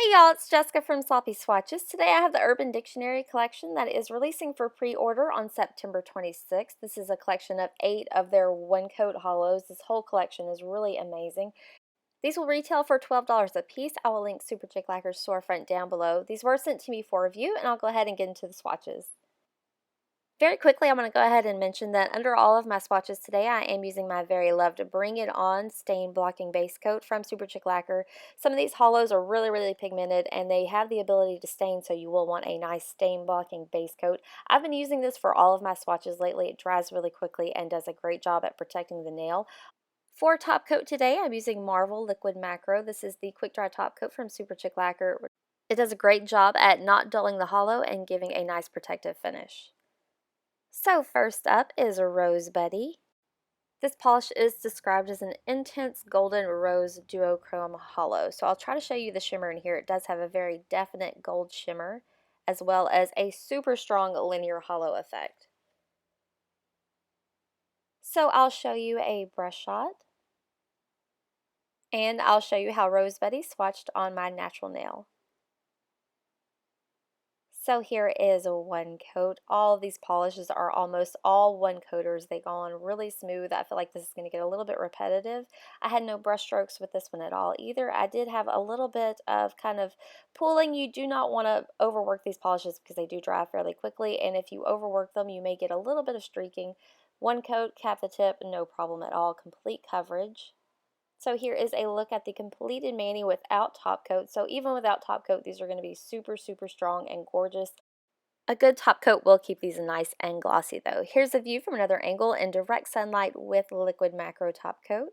Hey y'all, it's Jessica from Sloppy Swatches. Today I have the Urban Dictionary collection that is releasing for pre-order on September 26th. This is a collection of 8 of their one-coat holos. This whole collection is really amazing. These will retail for $12 a piece. I will link SuperChic Lacquer's storefront down below. These were sent to me for review, and I'll go ahead and get into the swatches. Very quickly, I'm going to go ahead and mention that under all of my swatches today, I am using my very loved Bring It On Stain Blocking Base Coat from SuperChic Lacquer. Some of these holos are really pigmented, and they have the ability to stain, so you will want a nice stain blocking base coat. I've been using this for all of my swatches lately. It dries really quickly and does a great job at protecting the nail. For top coat today, I'm using Marvel Liquid Macro. This is the quick dry top coat from SuperChic Lacquer. It does a great job at not dulling the holo and giving a nice protective finish. So first up is Rose-Buddy. This polish is described as an intense golden rose duochrome holo. So I'll try to show you the shimmer in here. It does have a very definite gold shimmer as well as a super strong linear holo effect. So I'll show you a brush shot and I'll show you how Rose-Buddy swatched on my natural nail. So here is a one coat. All of these polishes are almost all one coaters. They go on really smooth. I feel like this is going to get a little bit repetitive. I had no brush strokes with this one at all either. I did have a little bit of kind of pooling. You do not want to overwork these polishes because they do dry fairly quickly, and if you overwork them you may get a little bit of streaking. One coat, cap the tip, no problem at all. Complete coverage. So here is a look at the completed mani without top coat. So even without top coat, these are going to be super strong and gorgeous. A good top coat will keep these nice and glossy though. Here's a view from another angle in direct sunlight with liquid macro top coat.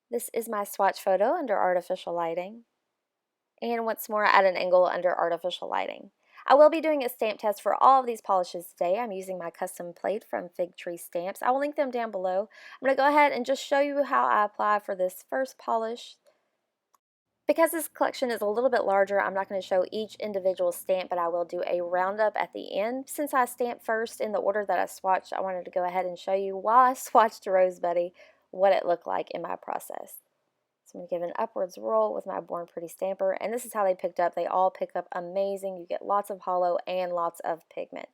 This is my swatch photo under artificial lighting. And once more at an angle under artificial lighting. I will be doing a stamp test for all of these polishes today. I'm using my custom plate from Fig Tree Stamps. I will link them down below. I'm going to go ahead and just show you how I apply for this first polish. Because this collection is a little bit larger, I'm not going to show each individual stamp, but I will do a roundup at the end. Since I stamped first in the order that I swatched, I wanted to go ahead and show you while I swatched Rose-Buddy what it looked like in my process. So I'm going to give an upwards roll with my Born Pretty stamper, and this is how they picked up. They all pick up amazing. You get lots of holo and lots of pigment.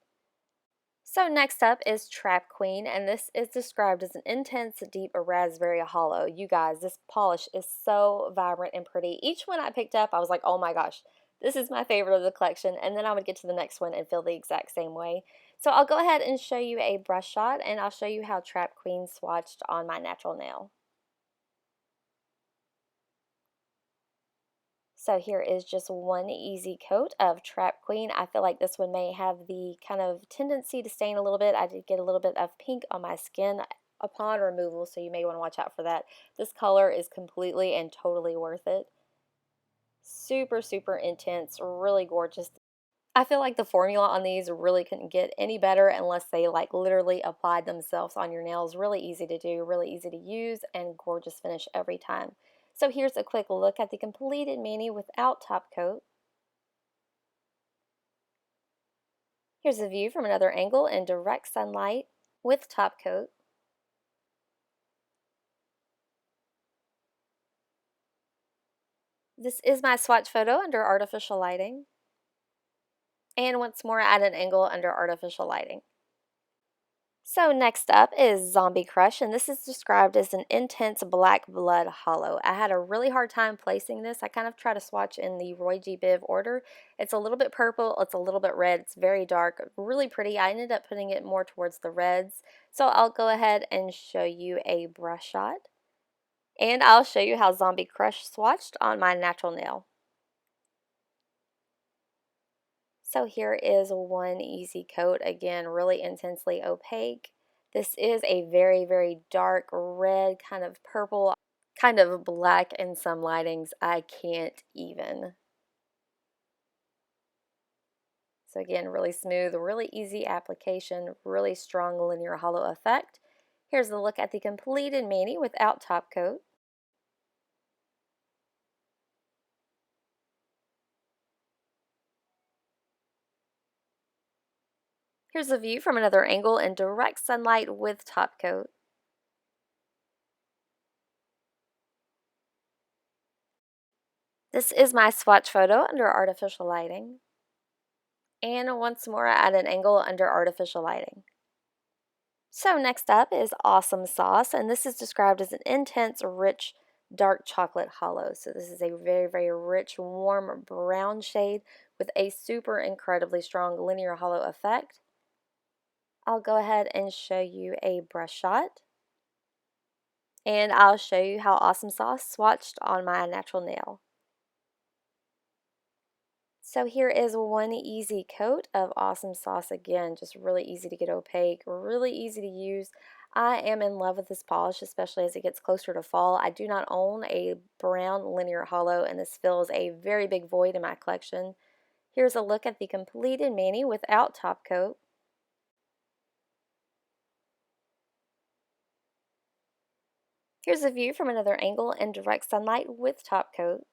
So next up is Trap Queen, and this is described as an intense, deep raspberry holo. You guys, this polish is so vibrant and pretty. Each one I picked up, I was like, oh my gosh, this is my favorite of the collection, and then I would get to the next one and feel the exact same way. So I'll go ahead and show you a brush shot, and I'll show you how Trap Queen swatched on my natural nail. So here is just one easy coat of Trap Queen. I feel like this one may have the kind of tendency to stain a little bit. I did get a little bit of pink on my skin upon removal, so you may want to watch out for that. This color is completely and totally worth it. Super intense, really gorgeous. I feel like the formula on these really couldn't get any better unless they like literally applied themselves on your nails. Really easy to do, really easy to use, and gorgeous finish every time. So here's a quick look at the completed mani without top coat. Here's a view from another angle in direct sunlight with top coat. This is my swatch photo under artificial lighting. And once more at an angle under artificial lighting. So next up is Zombie Crush, and this is described as an intense black blood holo. I had a really hard time placing this. I kind of try to swatch in the Roy G. Biv order. It's a little bit purple, it's a little bit red, it's very dark, really pretty. I ended up putting it more towards the reds. So I'll go ahead and show you a brush shot. And I'll show you how Zombie Crush swatched on my natural nail. So here is one easy coat, again, really intensely opaque. This is a very dark red, kind of purple, kind of black in some lightings. I can't even. So again, really smooth, really easy application, really strong linear holo effect. Here's a look at the completed mani without top coat. Here's a view from another angle in direct sunlight with top coat. This is my swatch photo under artificial lighting. And once more at an angle under artificial lighting. So next up is Awesome Sauce, and this is described as an intense, rich, dark chocolate holo. So this is a very, very rich, warm brown shade with a super incredibly strong linear holo effect. I'll go ahead and show you a brush shot, and I'll show you how Awesome Sauce swatched on my natural nail. So here is one easy coat of Awesome Sauce. Again, just really easy to get opaque, really easy to use. I am in love with this polish, especially as it gets closer to fall. I do not own a brown linear holo, and this fills a very big void in my collection. Here's a look at the completed mani without top coat. Here's a view from another angle in direct sunlight with top coat.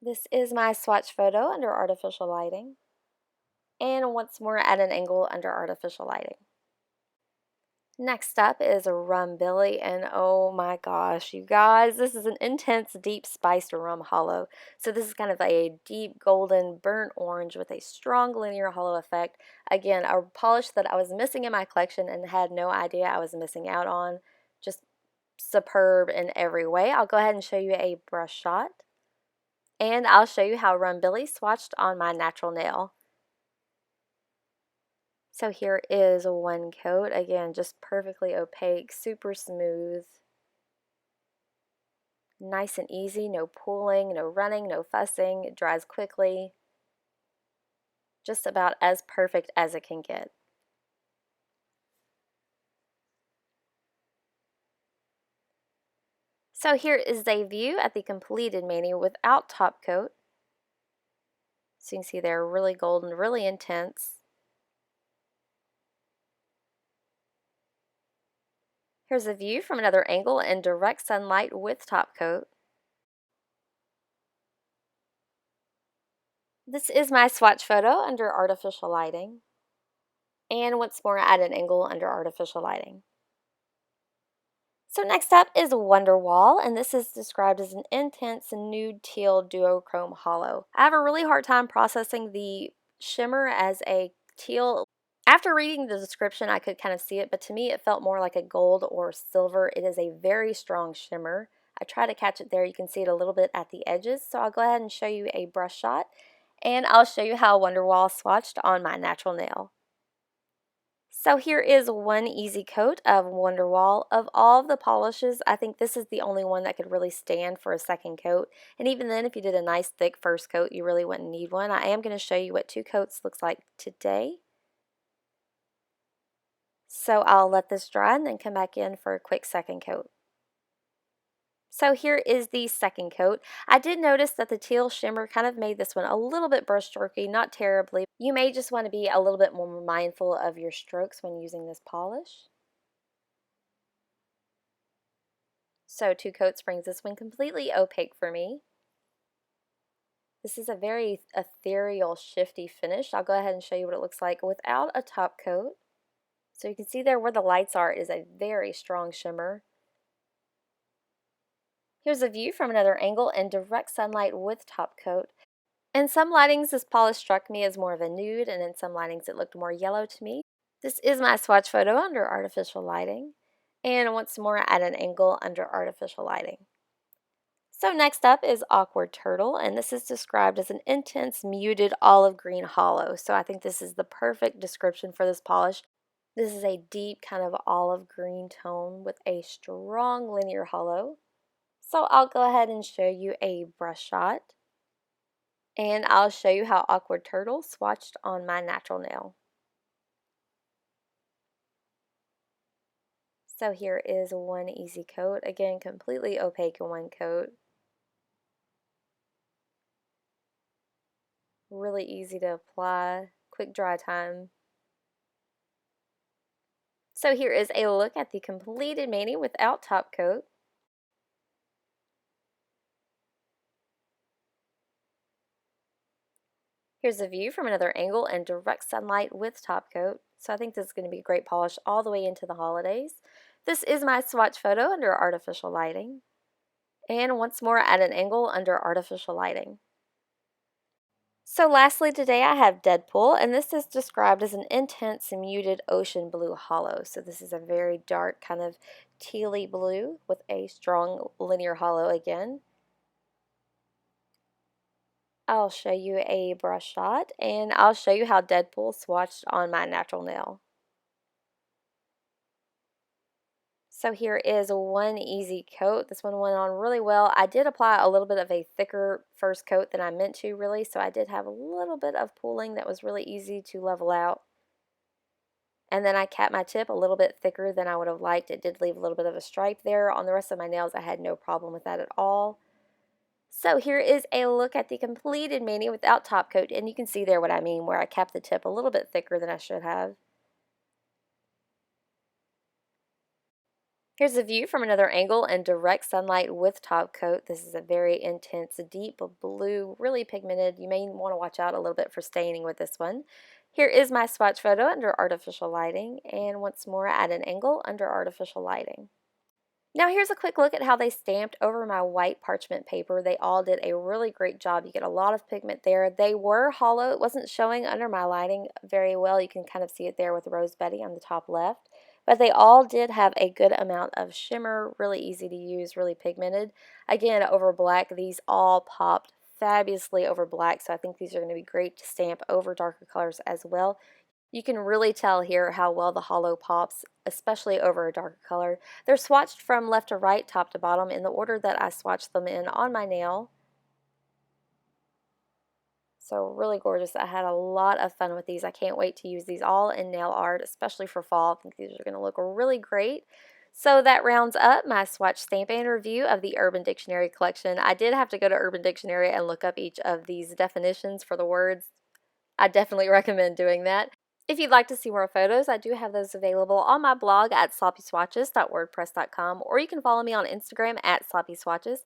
This is my swatch photo under artificial lighting. And once more at an angle under artificial lighting. Next up is a rum-billy, and oh my gosh, you guys, this is an intense, deep spiced rum holo. So this is kind of a deep golden burnt orange with a strong linear holo effect. Again, a polish that I was missing in my collection and had no idea I was missing out on. Just superb in every way. I'll go ahead and show you a brush shot, and I'll show you how rum-billy swatched on my natural nail. So here is one coat, again, just perfectly opaque, super smooth, nice and easy, no pooling, no running, no fussing, it dries quickly, just about as perfect as it can get. So here is a view at the completed mani without top coat. So you can see they're really golden, really intense. Here's a view from another angle in direct sunlight with top coat. This is my swatch photo under artificial lighting. And once more at an angle under artificial lighting. So next up is Wonderwall, and this is described as an intense nude teal duochrome holo. I have a really hard time processing the shimmer as a teal. After reading the description, I could kind of see it, but to me it felt more like a gold or silver. It is a very strong shimmer. I try to catch it there. You can see it a little bit at the edges, so I'll go ahead and show you a brush shot, and I'll show you how Wonderwall swatched on my natural nail. So here is one easy coat of Wonderwall. Of all of the polishes, I think this is the only one that could really stand for a second coat. And even then, if you did a nice thick first coat, you really wouldn't need one. I am going to show you what two coats looks like today. So I'll let this dry and then come back in for a quick second coat. So here is the second coat. I did notice that the teal shimmer kind of made this one a little bit brushstrokey, not terribly. You may just want to be a little bit more mindful of your strokes when using this polish. So two coats brings this one completely opaque for me. This is a very ethereal, shifty finish. I'll go ahead and show you what it looks like without a top coat. So you can see there where the lights are is a very strong shimmer. Here's a view from another angle in direct sunlight with top coat. In some lightings, this polish struck me as more of a nude, and in some lightings it looked more yellow to me. This is my swatch photo under artificial lighting, and once more at an angle under artificial lighting. So next up is Awkward Turtle, and this is described as an intense muted olive green holo. So I think this is the perfect description for this polish. This is a deep kind of olive green tone with a strong linear holo. So I'll go ahead and show you a brush shot, and I'll show you how Awkward Turtle swatched on my natural nail. So here is one easy coat, again completely opaque in one coat. Really easy to apply, quick dry time. So here is a look at the completed mani without top coat. Here's a view from another angle in direct sunlight with top coat. So I think this is going to be a great polish all the way into the holidays. This is my swatch photo under artificial lighting. And once more at an angle under artificial lighting. So lastly today I have Deadpool, and this is described as an intense muted ocean blue holo. So this is a very dark kind of tealy blue with a strong linear holo again. I'll show you a brush shot, and I'll show you how Deadpool swatched on my natural nail. So here is one easy coat. This one went on really well. I did apply a little bit of a thicker first coat than I meant to really, so I did have a little bit of pooling that was really easy to level out. And then I capped my tip a little bit thicker than I would have liked. It did leave a little bit of a stripe there. On the rest of my nails, I had no problem with that at all. So here is a look at the completed mani without top coat, and you can see there what I mean, where I capped the tip a little bit thicker than I should have. Here's a view from another angle and direct sunlight with top coat. This is a very intense, deep blue, really pigmented. You may want to watch out a little bit for staining with this one. Here is my swatch photo under artificial lighting, and once more at an angle under artificial lighting. Now here's a quick look at how they stamped over my white parchment paper. They all did a really great job. You get a lot of pigment there. They were hollow. It wasn't showing under my lighting very well. You can kind of see it there with Rose Betty on the top left. But they all did have a good amount of shimmer, really easy to use, really pigmented. Again, over black, these all popped fabulously over black, so I think these are going to be great to stamp over darker colors as well. You can really tell here how well the holo pops, especially over a darker color. They're swatched from left to right, top to bottom, in the order that I swatched them in on my nail. So really gorgeous. I had a lot of fun with these. I can't wait to use these all in nail art, especially for fall. I think these are going to look really great. So that rounds up my swatch stamping review of the Urban Dictionary collection. I did have to go to Urban Dictionary and look up each of these definitions for the words. I definitely recommend doing that. If you'd like to see more photos, I do have those available on my blog at sloppyswatches.wordpress.com, or you can follow me on Instagram at sloppyswatches.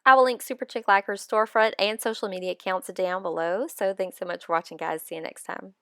I will link SuperChic Lacquer's storefront and social media accounts down below. So thanks so much for watching, guys. See you next time.